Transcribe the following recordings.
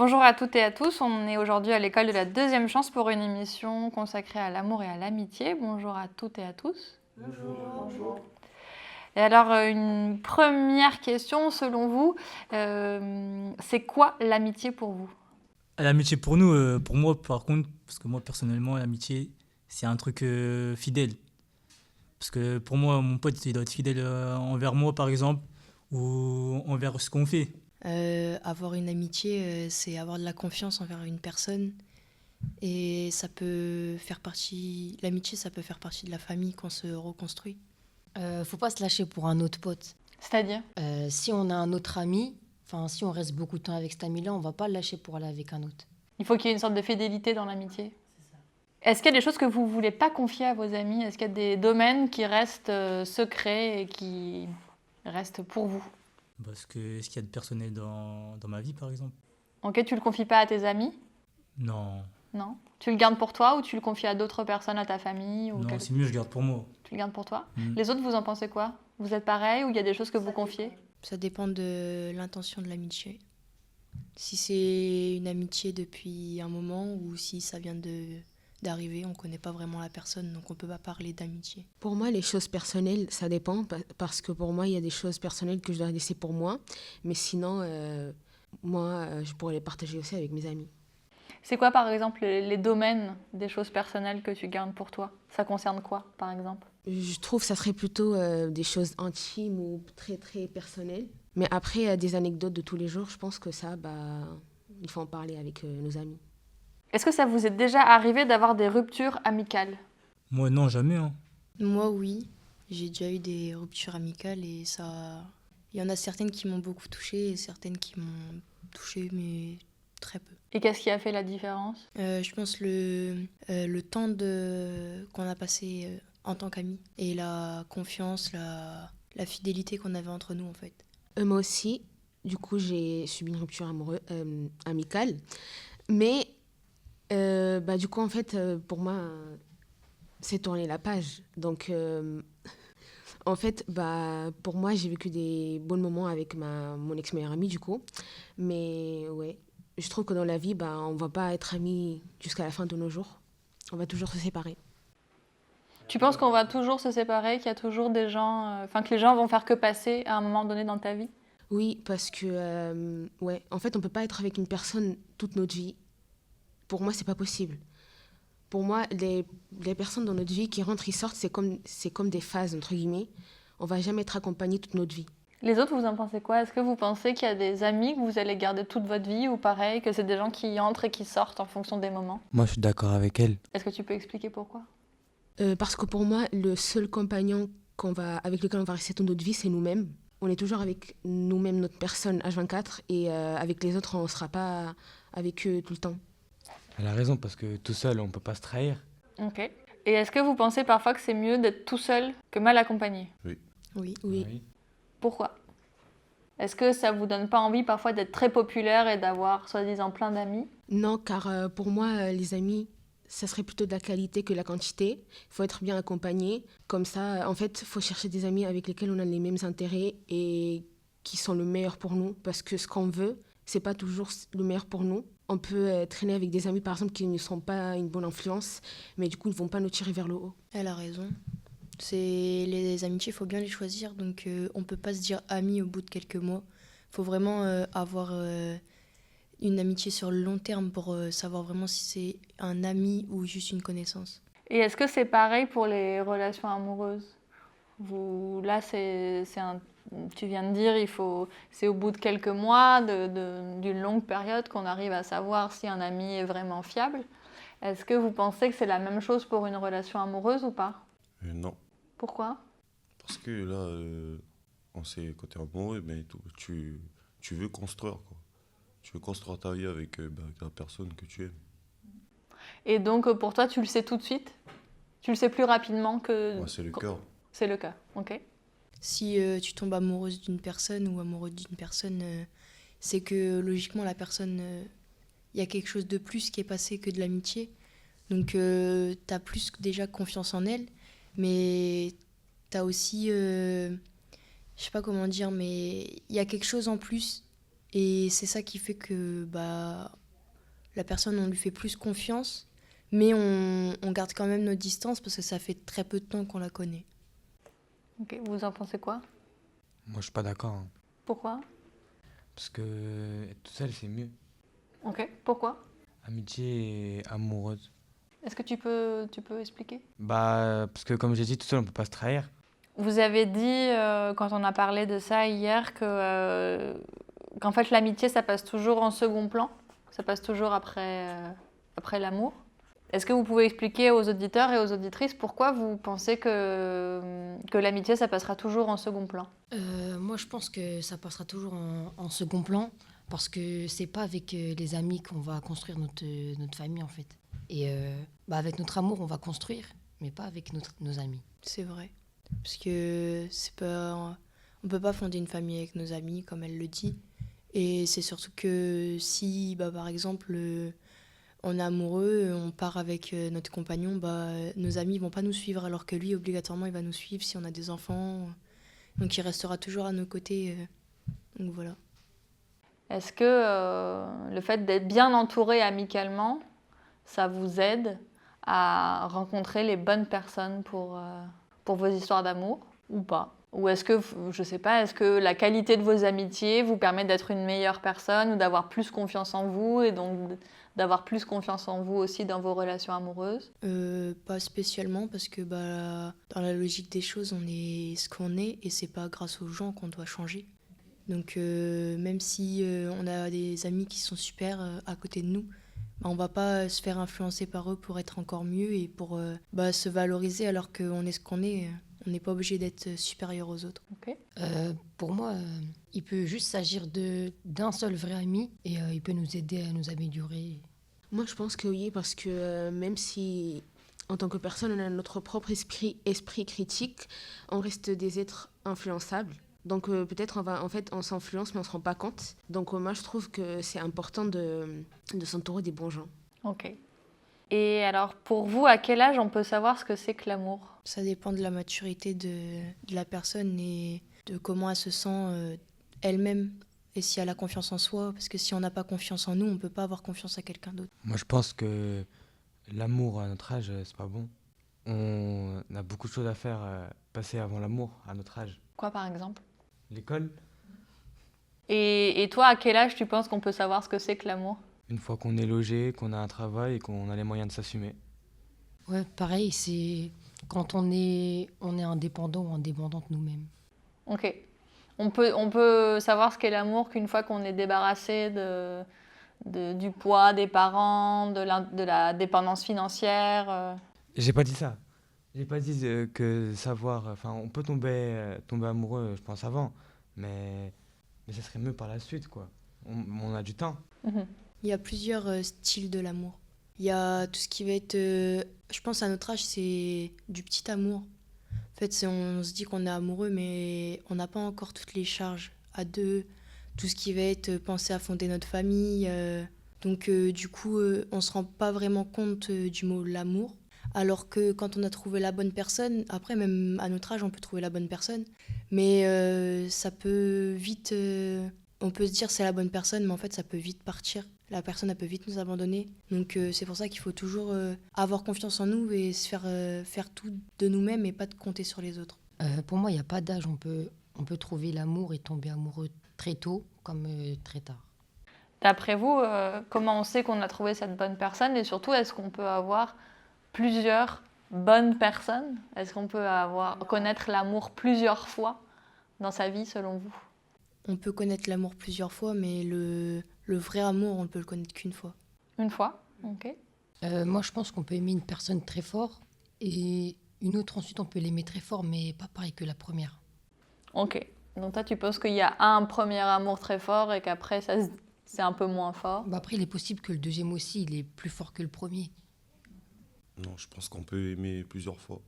Bonjour à toutes et à tous, on est aujourd'hui à l'école de la deuxième chance pour une émission consacrée à l'amour et à l'amitié. Bonjour à toutes et à tous. Bonjour. Et alors une première question selon vous, c'est quoi l'amitié pour vous? L'amitié pour nous, pour moi par contre, parce que moi personnellement, l'amitié, c'est un truc fidèle. Parce que pour moi, mon pote, il doit être fidèle envers moi par exemple, ou envers ce qu'on fait. Avoir une amitié, c'est avoir de la confiance envers une personne. Et ça peut faire partie, l'amitié, ça peut faire partie de la famille qu'on se reconstruit. Faut pas se lâcher pour un autre pote. C'est-à-dire? Si on a un autre ami, enfin si on reste beaucoup de temps avec cet ami-là, on va pas le lâcher pour aller avec un autre. Il faut qu'il y ait une sorte de fidélité dans l'amitié. Est-ce qu'il y a des choses que vous ne voulez pas confier à vos amis? Est-ce qu'il y a des domaines qui restent secrets et qui restent pour vous? Parce que est-ce qu'il y a de personnel dans ma vie par exemple? Ok, tu le confies pas à tes amis? Non, Non. Tu le gardes pour toi ou tu le confies à d'autres personnes, à ta famille ou non, c'est mieux, je garde pour moi. Tu le gardes pour toi? Mm. Les autres, vous en pensez quoi? Vous êtes pareil ou il y a des choses que vous confiez? Ça dépend de l'intention de l'amitié. Si c'est une amitié depuis un moment ou si ça vient d'arriver, on connaît pas vraiment la personne, donc on peut pas parler d'amitié. Pour moi, les choses personnelles, ça dépend, parce que pour moi, il y a des choses personnelles que je dois laisser pour moi, mais sinon, je pourrais les partager aussi avec mes amis. C'est quoi, par exemple, les domaines des choses personnelles que tu gardes pour toi? Ça concerne quoi, par exemple? Je trouve que ça serait plutôt des choses intimes ou très, très personnelles. Mais après, des anecdotes de tous les jours, je pense que ça, il faut en parler avec nos amis. Est-ce que ça vous est déjà arrivé d'avoir des ruptures amicales? Moi non, jamais. Hein. Moi, oui. J'ai déjà eu des ruptures amicales et ça... Il y en a certaines qui m'ont beaucoup touchée et certaines qui m'ont touchée, mais très peu. Et qu'est-ce qui a fait la différence? Je pense le temps qu'on a passé en tant qu'amis et la confiance, la fidélité qu'on avait entre nous, en fait. Moi aussi, du coup, j'ai subi une rupture amicale. Mais, du coup, en fait, pour moi, c'est tourner la page. Donc, en fait, pour moi, j'ai vécu des bons moments avec mon ex-meilleure amie, du coup. Mais, ouais, je trouve que dans la vie, on ne va pas être amis jusqu'à la fin de nos jours. On va toujours se séparer. Tu penses qu'on va toujours se séparer, qu'il y a toujours des gens... que les gens vont faire que passer à un moment donné dans ta vie? Oui, parce que, en fait, on ne peut pas être avec une personne toute notre vie. Pour moi, c'est pas possible. Pour moi, les personnes dans notre vie qui rentrent et sortent, c'est comme des phases, entre guillemets. On va jamais être accompagné toute notre vie. Les autres, vous en pensez quoi? Est-ce que vous pensez qu'il y a des amis que vous allez garder toute votre vie ou pareil, que c'est des gens qui entrent et qui sortent en fonction des moments? Moi, je suis d'accord avec elle. Est-ce que tu peux expliquer pourquoi? Parce que pour moi, le seul compagnon avec lequel on va rester toute notre vie, c'est nous-mêmes. On est toujours avec nous-mêmes, notre personne H24, et avec les autres, on ne sera pas avec eux tout le temps. Elle a raison, parce que tout seul, on peut pas se trahir. Ok. Et est-ce que vous pensez parfois que c'est mieux d'être tout seul que mal accompagné? Oui. Pourquoi? Est-ce que ça vous donne pas envie parfois d'être très populaire et d'avoir soi-disant plein d'amis? Non, car pour moi, les amis, ça serait plutôt de la qualité que la quantité. Il faut être bien accompagné. Comme ça, en fait, il faut chercher des amis avec lesquels on a les mêmes intérêts et qui sont le meilleur pour nous. Parce que ce qu'on veut, c'est pas toujours le meilleur pour nous. On peut traîner avec des amis, par exemple, qui ne sont pas une bonne influence, mais du coup, ils ne vont pas nous tirer vers le haut. Elle a raison. Les amitiés, il faut bien les choisir, donc on peut pas se dire amis au bout de quelques mois. Il faut vraiment avoir une amitié sur le long terme pour savoir vraiment si c'est un ami ou juste une connaissance. Et est-ce que c'est pareil pour les relations amoureuses? Là, tu viens de dire, c'est au bout de quelques mois, d'une longue période, qu'on arrive à savoir si un ami est vraiment fiable. Est-ce que vous pensez que c'est la même chose pour une relation amoureuse ou pas? Non, Pourquoi? parce que là, on sait côté amoureux, mais tu veux construire, quoi. Tu veux construire ta vie avec la personne que tu aimes. Et donc, pour toi, tu le sais tout de suite? Tu le sais plus rapidement que... Moi, c'est le cœur. C'est le cas, ok. Si tu tombes amoureuse d'une personne ou amoureux d'une personne, c'est que logiquement la personne, y a quelque chose de plus qui est passé que de l'amitié. Donc tu as plus déjà confiance en elle, mais tu as aussi, je sais pas comment dire, mais il y a quelque chose en plus Et c'est ça qui fait que bah, la personne, on lui fait plus confiance, mais on garde quand même notre distance parce que ça fait très peu de temps qu'on la connaît. Ok, vous en pensez quoi? Moi, je suis pas d'accord, hein. Pourquoi? Parce que être tout seul, c'est mieux. Ok, pourquoi? Amitié et amoureuse. Est-ce que tu peux expliquer? Bah, parce que comme j'ai dit, tout seul, on peut pas se trahir. Vous avez dit, quand on a parlé de ça hier, qu'en fait l'amitié, ça passe toujours en second plan, ça passe toujours après l'amour. Est-ce que vous pouvez expliquer aux auditeurs et aux auditrices pourquoi vous pensez que l'amitié, ça passera toujours en second plan? Moi, je pense que ça passera toujours en second plan parce que c'est pas avec les amis qu'on va construire notre famille en fait. Et bah, avec notre amour, on va construire, mais pas avec nos amis. C'est vrai. Parce que c'est pas, on peut pas fonder une famille avec nos amis, comme elle le dit. Et c'est surtout que si, bah, par exemple, on est amoureux, on part avec notre compagnon, bah, nos amis vont pas nous suivre, alors que lui, obligatoirement, il va nous suivre si on a des enfants. Donc il restera toujours à nos côtés. Donc voilà. Est-ce que le fait d'être bien entouré amicalement, ça vous aide à rencontrer les bonnes personnes pour vos histoires d'amour ou pas? Ou est-ce que, je sais pas, est-ce que la qualité de vos amitiés vous permet d'être une meilleure personne ou d'avoir plus confiance en vous et donc d'avoir plus confiance en vous aussi dans vos relations amoureuses? Pas spécialement parce que bah, dans la logique des choses, on est ce qu'on est et c'est pas grâce aux gens qu'on doit changer. Donc même si on a des amis qui sont super à côté de nous, bah, on va pas se faire influencer par eux pour être encore mieux et pour bah, se valoriser alors qu'on est ce qu'on est. On n'est pas obligé d'être supérieur aux autres. Ok. Pour moi, il peut juste s'agir d'un seul vrai ami et il peut nous aider à nous améliorer. Moi, je pense que oui, parce que même si, en tant que personne, on a notre propre esprit critique, on reste des êtres influençables. Donc peut-être on s'influence, mais on ne se rend pas compte. Donc moi, je trouve que c'est important de s'entourer des bons gens. Ok. Et alors, pour vous, à quel âge on peut savoir ce que c'est que l'amour? Ça dépend de la maturité de la personne et de comment elle se sent elle-même et si elle a confiance en soi. Parce que si on n'a pas confiance en nous, on ne peut pas avoir confiance à quelqu'un d'autre. Moi, je pense que l'amour à notre âge, c'est pas bon. On a beaucoup de choses à faire passer avant l'amour à notre âge. Quoi, par exemple? L'école, Et toi, à quel âge tu penses qu'on peut savoir ce que c'est que l'amour? une fois qu'on est logé, qu'on a un travail et qu'on a les moyens de s'assumer. Ouais, pareil, c'est quand on est indépendant ou indépendante nous-mêmes. Ok. On peut savoir ce qu'est l'amour qu'une fois qu'on est débarrassé du poids des parents, de la dépendance financière. J'ai pas dit ça. J'ai pas dit que savoir. Enfin, on peut tomber amoureux, je pense, avant. Mais ça serait mieux par la suite, quoi. On a du temps. Mhm. Il y a plusieurs styles de l'amour. Il y a tout ce qui va être... je pense à notre âge, c'est du petit amour. En fait, on se dit qu'on est amoureux, mais on n'a pas encore toutes les charges à deux. Tout ce qui va être penser à fonder notre famille. Donc, du coup, on ne se rend pas vraiment compte du mot l'amour. Alors que quand on a trouvé la bonne personne, après, même à notre âge, on peut trouver la bonne personne. Mais ça peut vite... on peut se dire c'est la bonne personne, mais en fait, ça peut vite partir. La personne, elle peut vite nous abandonner. Donc, c'est pour ça qu'il faut toujours avoir confiance en nous et se faire tout de nous-mêmes et pas de compter sur les autres. Pour moi, il n'y a pas d'âge. On peut trouver l'amour et tomber amoureux très tôt comme très tard. D'après vous, comment on sait qu'on a trouvé cette bonne personne et surtout, est-ce qu'on peut avoir plusieurs bonnes personnes? Est-ce qu'on peut connaître l'amour plusieurs fois dans sa vie, selon vous? On peut connaître l'amour plusieurs fois, mais le vrai amour, on ne peut le connaître qu'une fois. Une fois? Ok. Moi, je pense qu'on peut aimer une personne très fort et une autre ensuite, on peut l'aimer très fort, mais pas pareil que la première. Ok. Donc toi, tu penses qu'il y a un premier amour très fort et qu'après, c'est un peu moins fort? Bah après, il est possible que le deuxième aussi, il est plus fort que le premier. Non, je pense qu'on peut aimer plusieurs fois.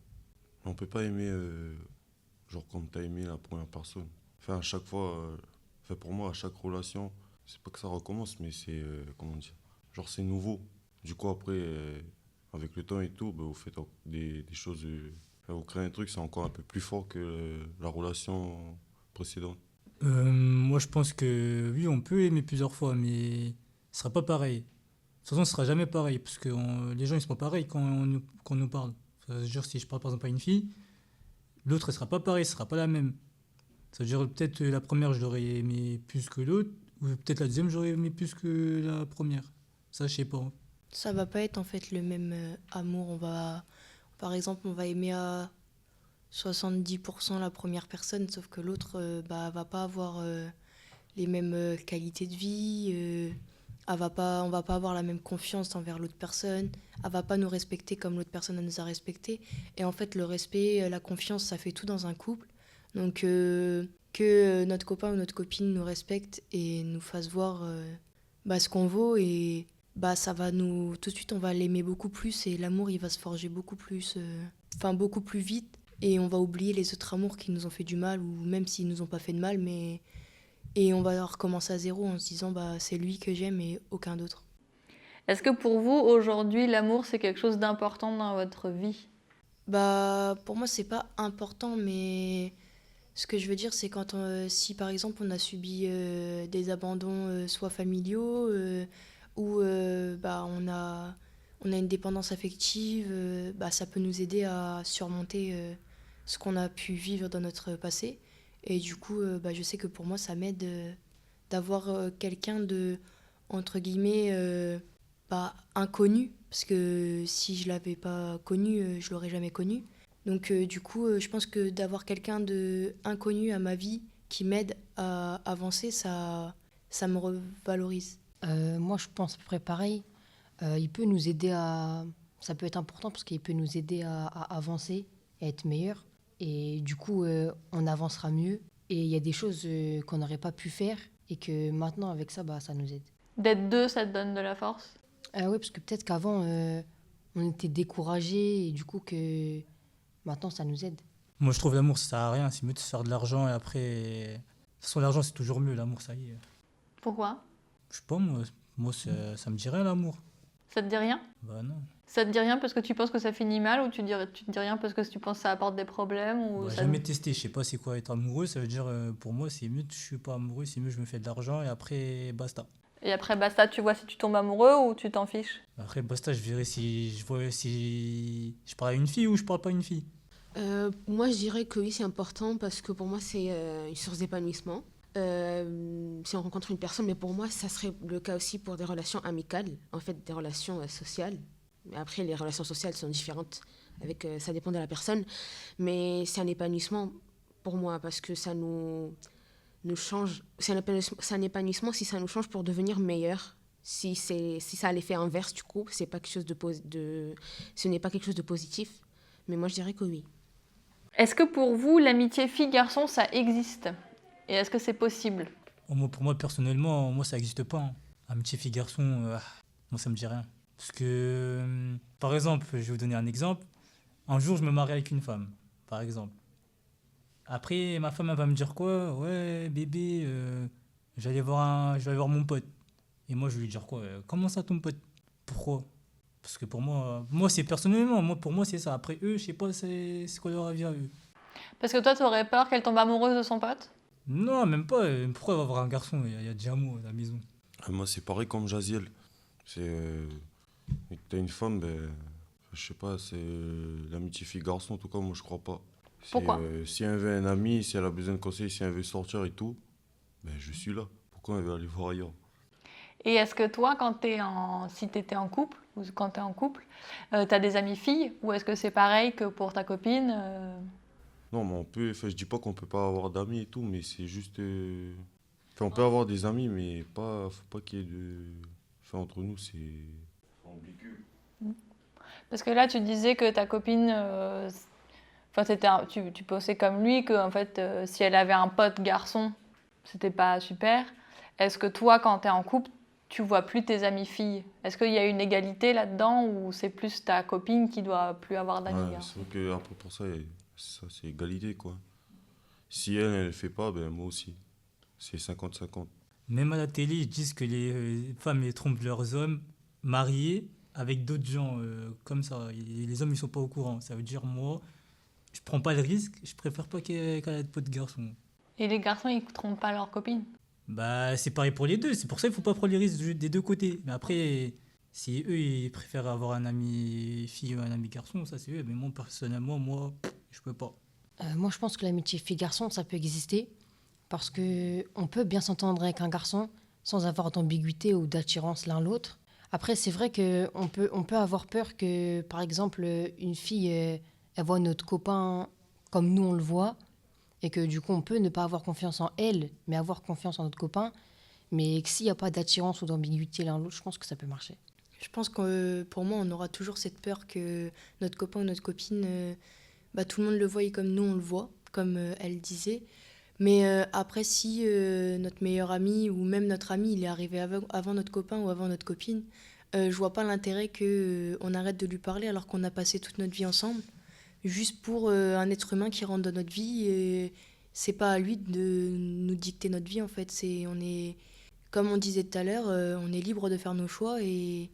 On peut pas aimer, genre comme tu as aimé la première personne. Enfin, à chaque fois, enfin, pour moi, à chaque relation, c'est pas que ça recommence, mais c'est, comment dire, genre c'est nouveau. Du coup, après, avec le temps et tout, bah, vous faites des choses, enfin, vous créez un truc, c'est encore un peu plus fort que la relation précédente. Moi, je pense que oui, on peut aimer plusieurs fois, mais ce sera pas pareil. De toute façon, ce sera jamais pareil, parce que les gens, ils sont pas pareils quand on nous parle. Ça veut dire, si je parle par exemple à une fille, l'autre, elle sera pas pareille, ce sera pas la même. Ça veut dire, peut-être la première, je l'aurais aimé plus que l'autre, ou peut-être la deuxième, j'aurais aimé plus que la première. Ça, je sais pas. Ça va pas être en fait le même amour. Par exemple, on va aimer à 70% la première personne, sauf que l'autre va pas avoir les mêmes qualités de vie. On va pas avoir la même confiance envers l'autre personne. Elle va pas nous respecter comme l'autre personne elle nous a respecté. Et en fait, le respect, la confiance, ça fait tout dans un couple. Donc que notre copain ou notre copine nous respecte et nous fasse voir ce qu'on vaut, et ça va nous tout de suite on va l'aimer beaucoup plus, et l'amour il va se forger beaucoup plus beaucoup plus vite, et on va oublier les autres amours qui nous ont fait du mal, ou même s'ils nous ont pas fait de mal, mais et on va recommencer à zéro en se disant c'est lui que j'aime et aucun d'autre. Est-ce que pour vous, aujourd'hui, l'amour, c'est quelque chose d'important dans votre vie? Pour moi c'est pas important, mais ce que je veux dire, c'est si par exemple on a subi des abandons soit familiaux, ou on a une dépendance affective, ça peut nous aider à surmonter ce qu'on a pu vivre dans notre passé. Et du coup, je sais que pour moi, ça m'aide d'avoir quelqu'un de, entre guillemets, inconnu, parce que si je l'avais pas connu, je l'aurais jamais connu. Donc du coup, je pense que d'avoir quelqu'un de inconnu à ma vie qui m'aide à avancer, ça me revalorise. Moi, je pense à peu près pareil. Il peut nous aider à... Ça peut être important parce qu'il peut nous aider à avancer et à être meilleur. Et du coup, on avancera mieux. Et il y a des choses qu'on n'aurait pas pu faire et que maintenant, avec ça, ça nous aide. D'être deux, ça te donne de la force? Oui, parce que peut-être qu'avant, on était découragés et du coup que maintenant, ça nous aide. Moi, je trouve l'amour, ça sert à rien. C'est mieux de se faire de l'argent et après. De toute façon, l'argent, c'est toujours mieux. L'amour, ça y est. Pourquoi? Je sais pas, moi ça me dit rien, l'amour. Ça te dit rien? Bah non. Ça te dit rien parce que tu penses que ça finit mal, ou tu te dis rien parce que tu penses que ça apporte des problèmes, ou Bah, ça... jamais testé. Je sais pas c'est quoi être amoureux. Ça veut dire, pour moi, c'est mieux que je suis pas amoureux. C'est mieux que je me fais de l'argent et après, basta. Et après, basta, tu vois si tu tombes amoureux ou tu t'en fiches? Après, basta, je verrai si je parle à une fille ou je parle pas à une fille. Moi, je dirais que oui, c'est important parce que pour moi, c'est une source d'épanouissement. Si on rencontre une personne, mais pour moi, ça serait le cas aussi pour des relations amicales, en fait, des relations sociales. Mais après, les relations sociales sont différentes, ça dépend de la personne. Mais c'est un épanouissement pour moi parce que ça nous change. C'est un épanouissement si ça nous change pour devenir meilleur. Si ça a l'effet inverse, du coup, ce n'est pas quelque chose de positif. Mais moi, je dirais que oui. Est-ce que pour vous, l'amitié fille-garçon, ça existe? Et est-ce que c'est possible? Pour moi, personnellement, moi, ça n'existe pas, hein. Amitié fille-garçon, moi, ça me dit rien. Parce que, par exemple, je vais vous donner un exemple. Un jour, je me marie avec une femme, par exemple. Après, ma femme, elle va me dire quoi? Ouais, bébé, je vais aller voir mon pote. Et moi, je vais lui dire quoi? Comment ça, ton pote? Pourquoi? Parce que pour moi, c'est personnellement, pour moi, c'est ça. Après, eux, je sais pas, c'est quoi leur avis à eux. Parce que toi, tu aurais peur qu'elle tombe amoureuse de son pote? Non, même pas. Pourquoi elle va voir un garçon? Il y a déjà amour à la maison. Moi, c'est pareil comme Jaziel. C'est. Dès que t'as une femme, je sais pas, c'est l'amitié fille-garçon, en tout cas, moi, je crois pas. Pourquoi? Si elle veut un ami, si elle a besoin de conseils, si elle veut sortir et tout, je suis là. Pourquoi elle veut aller voir ailleurs? Et est-ce que toi, si tu étais en couple, ou quand tu es en couple, tu as des amies filles, ou est-ce que c'est pareil que pour ta copine? Non, mais je dis pas qu'on peut pas avoir d'amis et tout, mais c'est juste. On peut avoir des amis, mais faut pas qu'il y ait de. Entre nous, c'est ambigu. Parce que là, tu disais que ta copine, tu pensais comme lui, que en fait, si elle avait un pote garçon, c'était pas super. Est-ce que toi, quand tu es en couple, tu vois plus tes amies filles? Est-ce qu'il y a une égalité là-dedans, ou c'est plus ta copine qui doit plus avoir d'amis Ouais, garçons? c'est vrai qu'après, pour ça, c'est égalité, quoi. Si elle le fait pas, moi aussi. C'est 50-50. Même à la télé, ils disent que les femmes elles trompent leurs hommes mariés avec d'autres gens comme ça. Et les hommes, ils sont pas au courant. Ça veut dire, moi, je prends pas le risque. Je préfère pas qu'elle ait de potes garçons. Et les garçons, ils trompent pas leurs copines. Bah, c'est pareil pour les deux. C'est pour ça qu'il faut pas prendre les risques des deux côtés. Mais après, si eux, ils préfèrent avoir un ami fille ou un ami garçon, ça c'est eux. Mais moi, personnellement, je peux pas. Moi, je pense que l'amitié fille-garçon, ça peut exister parce que on peut bien s'entendre avec un garçon sans avoir d'ambiguïté ou d'attirance l'un l'autre. Après, c'est vrai qu'on peut avoir peur que, par exemple, une fille, elle voit notre copain comme nous, on le voit, et que du coup, on peut ne pas avoir confiance en elle, mais avoir confiance en notre copain. Mais que s'il n'y a pas d'attirance ou d'ambiguïté l'un l'autre, je pense que ça peut marcher. Je pense que pour moi, on aura toujours cette peur que notre copain ou notre copine, tout le monde le voie comme nous on le voit, comme elle disait. Mais après, si notre meilleur ami ou même notre ami, il est arrivé avant notre copain ou avant notre copine, je vois pas l'intérêt qu'on arrête de lui parler alors qu'on a passé toute notre vie ensemble, juste pour un être humain qui rentre dans notre vie. Et c'est pas à lui de nous dicter notre vie en fait. Comme on disait tout à l'heure, on est libre de faire nos choix et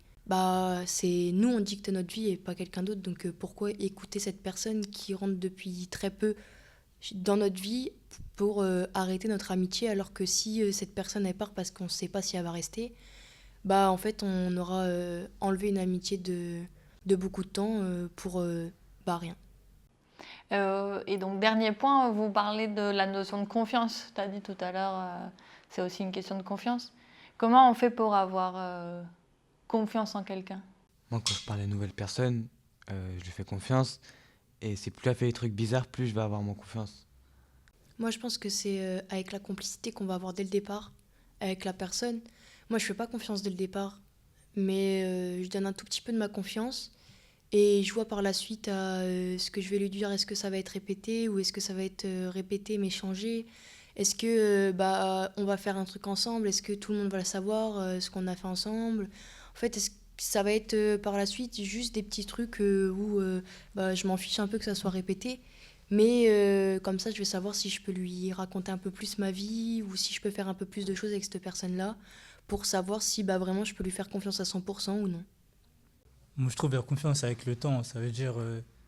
c'est nous on dicte notre vie et pas quelqu'un d'autre. Donc pourquoi écouter cette personne qui rentre depuis très peu dans notre vie pour arrêter notre amitié, alors que si cette personne elle part parce qu'on ne sait pas si elle va rester, en fait on aura enlevé une amitié de beaucoup de temps pour rien. Et donc, dernier point, vous parlez de la notion de confiance. Tu as dit tout à l'heure, c'est aussi une question de confiance. Comment on fait pour avoir confiance en quelqu'un? Moi, quand je parle à une nouvelle personne, je lui fais confiance. Et c'est plus elle fait des trucs bizarres, plus je vais avoir mon confiance. Moi, je pense que c'est avec la complicité qu'on va avoir dès le départ, avec la personne. Moi, je fais pas confiance dès le départ, mais je donne un tout petit peu de ma confiance. Et je vois par la suite à ce que je vais lui dire, est-ce que ça va être répété ou est-ce que ça va être répété mais changé? Est-ce que on va faire un truc ensemble? Est-ce que tout le monde va le savoir ce qu'on a fait ensemble? En fait, est-ce que ça va être par la suite juste des petits trucs où je m'en fiche un peu que ça soit répété. Mais comme ça, je vais savoir si je peux lui raconter un peu plus ma vie ou si je peux faire un peu plus de choses avec cette personne-là pour savoir si vraiment je peux lui faire confiance à 100% ou non. Moi, je trouve la confiance avec le temps. Ça veut dire,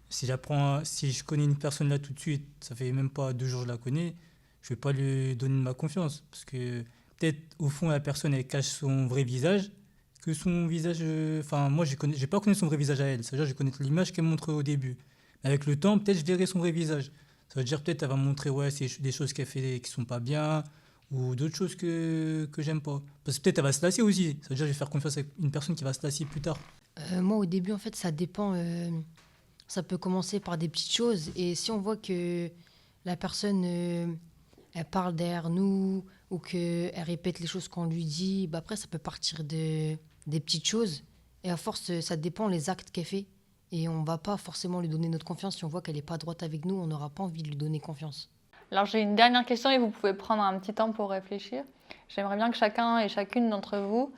si je connais une personne là tout de suite, ça fait même pas 2 jours que je la connais, je vais pas lui donner de ma confiance. Parce que peut-être, au fond, la personne, elle cache son vrai visage. Que son visage. Moi, j'ai pas connu son vrai visage à elle. Ça veut dire, je connais l'image qu'elle montre au début. Mais avec le temps, peut-être, je verrai son vrai visage. Ça veut dire, peut-être, elle va me montrer, ouais, c'est des choses qu'elle fait qui sont pas bien. Ou d'autres choses que j'aime pas. Parce que peut-être, elle va se lasser aussi. Ça veut dire, je vais faire confiance à une personne qui va se lasser plus tard. Moi, au début, en fait, ça dépend. Ça peut commencer par des petites choses. Et si on voit que la personne, elle parle derrière nous ou qu'elle répète les choses qu'on lui dit, après, ça peut partir des petites choses. Et à force, ça dépend les actes qu'elle fait. Et on ne va pas forcément lui donner notre confiance. Si on voit qu'elle n'est pas droite avec nous, on n'aura pas envie de lui donner confiance. Alors, j'ai une dernière question et vous pouvez prendre un petit temps pour réfléchir. J'aimerais bien que chacun et chacune d'entre vous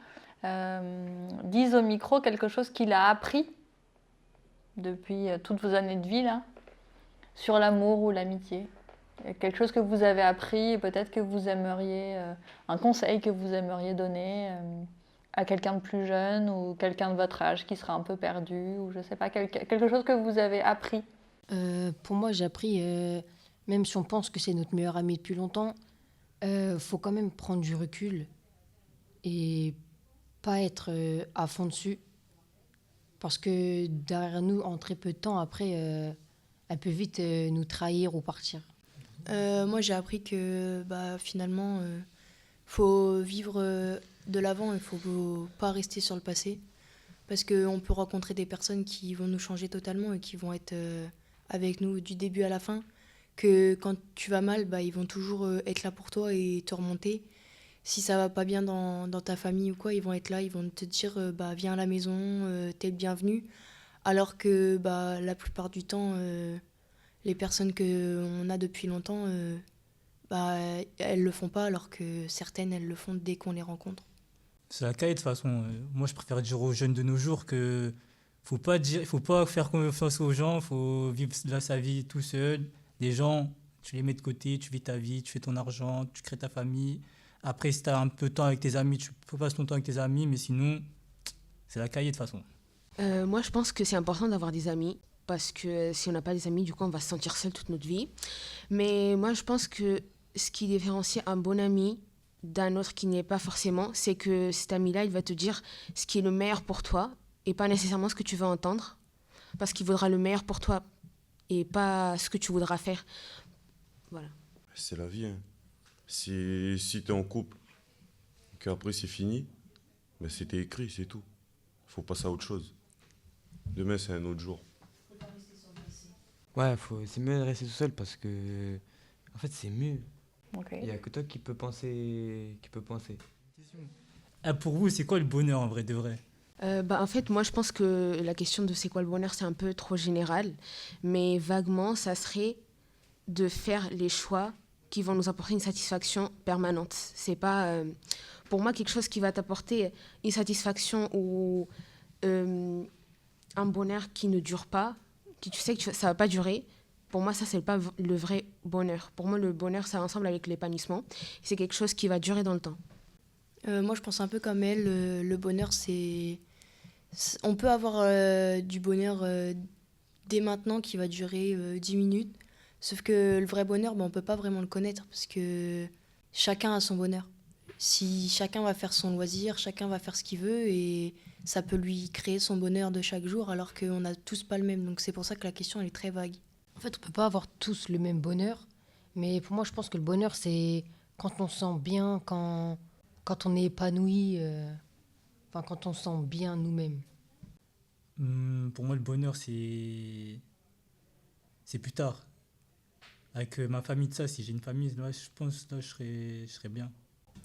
dise au micro quelque chose qu'il a appris depuis toutes vos années de vie là, sur l'amour ou l'amitié. Quelque chose que vous avez appris et peut-être que vous aimeriez, un conseil que vous aimeriez donner à quelqu'un de plus jeune ou quelqu'un de votre âge qui sera un peu perdu ou je sais pas, quelque chose que vous avez appris. Pour moi, j'ai appris, même si on pense que c'est notre meilleur ami depuis longtemps, faut quand même prendre du recul et pas être à fond dessus. Parce que derrière nous, en très peu de temps, après, elle peut vite nous trahir ou partir. Moi, j'ai appris que finalement, faut vivre de l'avant, il faut pas rester sur le passé. Parce qu'on peut rencontrer des personnes qui vont nous changer totalement et qui vont être avec nous du début à la fin. Que quand tu vas mal, ils vont toujours être là pour toi et te remonter. Si ça va pas bien dans ta famille ou quoi, ils vont être là, ils vont te dire viens à la maison, t'es le bienvenu. Alors que la plupart du temps, les personnes qu'on a depuis longtemps, elles le font pas, alors que certaines, elles le font dès qu'on les rencontre. C'est la caille de toute façon. Moi, je préfère dire aux jeunes de nos jours que faut pas faire confiance aux gens, faut vivre là, sa vie tout seul. Les gens, tu les mets de côté, tu vis ta vie, tu fais ton argent, tu crées ta famille. Après, si tu as un peu de temps avec tes amis, tu passes ton temps avec tes amis, mais sinon, c'est la cahier de toute façon. Moi, je pense que c'est important d'avoir des amis, parce que si on n'a pas des amis, du coup, on va se sentir seul toute notre vie. Mais moi, je pense que ce qui différencie un bon ami d'un autre qui n'est pas forcément, c'est que cet ami-là, il va te dire ce qui est le meilleur pour toi et pas nécessairement ce que tu veux entendre, parce qu'il voudra le meilleur pour toi et pas ce que tu voudras faire. Voilà. C'est la vie. Hein. Si t'es en couple, qu'après c'est fini, ben c'était écrit, c'est tout. Faut passer à autre chose. Demain, c'est un autre jour. Ouais, c'est mieux de rester tout seul parce que, en fait, c'est mieux. Ok. Il n'y a que toi qui peux penser. Ah, pour vous, c'est quoi le bonheur en vrai de vrai? En fait, moi, je pense que la question de c'est quoi le bonheur, c'est un peu trop général. Mais vaguement, ça serait de faire les choix qui vont nous apporter une satisfaction permanente. C'est pas, pour moi, quelque chose qui va t'apporter une satisfaction ou un bonheur qui ne dure pas, qui tu sais que ça va pas durer. Pour moi, ça, c'est pas le vrai bonheur. Pour moi, le bonheur, ça va ensemble avec l'épanouissement. C'est quelque chose qui va durer dans le temps. Moi, je pense un peu comme elle. Le bonheur, on peut avoir du bonheur dès maintenant qui va durer 10 minutes. Sauf que le vrai bonheur, on ne peut pas vraiment le connaître parce que chacun a son bonheur. Si chacun va faire son loisir, chacun va faire ce qu'il veut et ça peut lui créer son bonheur de chaque jour alors qu'on n'a tous pas le même. Donc c'est pour ça que la question elle est très vague. En fait, on peut pas avoir tous le même bonheur, mais pour moi, je pense que le bonheur, c'est quand on se sent bien, quand on est épanoui, quand on se sent bien nous-mêmes. Pour moi, le bonheur, c'est plus tard. Avec ma famille, de ça, si j'ai une famille, là, je pense que je serais bien.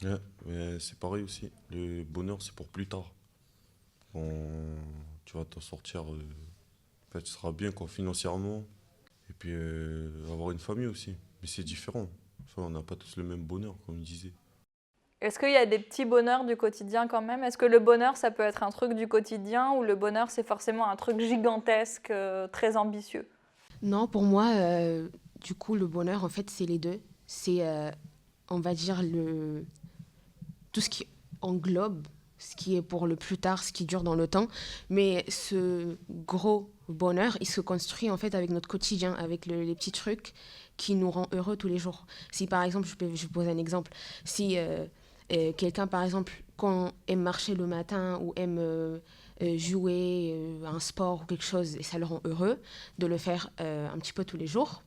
Ouais, mais c'est pareil aussi. Le bonheur, c'est pour plus tard. Quand tu vas t'en sortir, en fait, tu seras bien quand financièrement. Et puis avoir une famille aussi. Mais c'est différent. Enfin, on n'a pas tous le même bonheur, comme il disait. Est-ce qu'il y a des petits bonheurs du quotidien quand même? Est-ce que le bonheur, ça peut être un truc du quotidien ou le bonheur, c'est forcément un truc gigantesque, très ambitieux? Non, pour moi, du coup, le bonheur, en fait, c'est les deux. C'est, on va dire, tout ce qui englobe, ce qui est pour le plus tard, ce qui dure dans le temps. Mais ce gros bonheur, il se construit, en fait, avec notre quotidien, avec les petits trucs qui nous rendent heureux tous les jours. Si, par exemple, je vais poser un exemple. Si quelqu'un, par exemple, quand aime marcher le matin ou aime jouer à un sport ou quelque chose et ça le rend heureux, de le faire un petit peu tous les jours.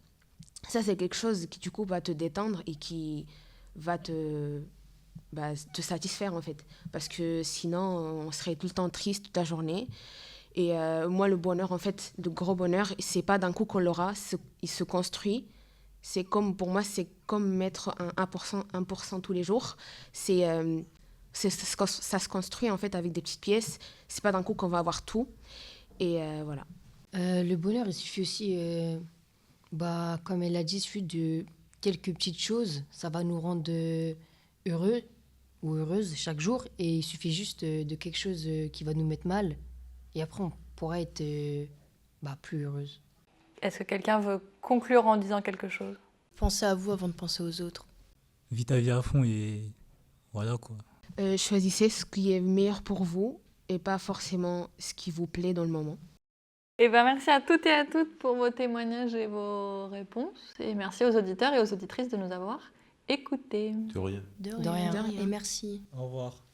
Ça, c'est quelque chose qui, du coup, va te détendre et qui va te satisfaire, en fait. Parce que sinon, on serait tout le temps triste toute la journée. Et moi, le bonheur, en fait, le gros bonheur, c'est pas d'un coup qu'on l'aura, il se construit. C'est comme, pour moi, c'est comme mettre un 1% tous les jours. Ça se construit, en fait, avec des petites pièces. C'est pas d'un coup qu'on va avoir tout. Et voilà. Le bonheur, il suffit aussi, comme elle l'a dit, il suffit de quelques petites choses. Ça va nous rendre heureux ou heureuses chaque jour. Et il suffit juste de quelque chose qui va nous mettre mal. Et après, on pourra être plus heureuse. Est-ce que quelqu'un veut conclure en disant quelque chose? Pensez à vous avant de penser aux autres. Vis ta vie à fond et voilà quoi. Choisissez ce qui est meilleur pour vous et pas forcément ce qui vous plaît dans le moment. Eh ben, merci à toutes et à toutes pour vos témoignages et vos réponses. Et merci aux auditeurs et aux auditrices de nous avoir écoutés. De rien. De rien. rien. Et merci. Au revoir.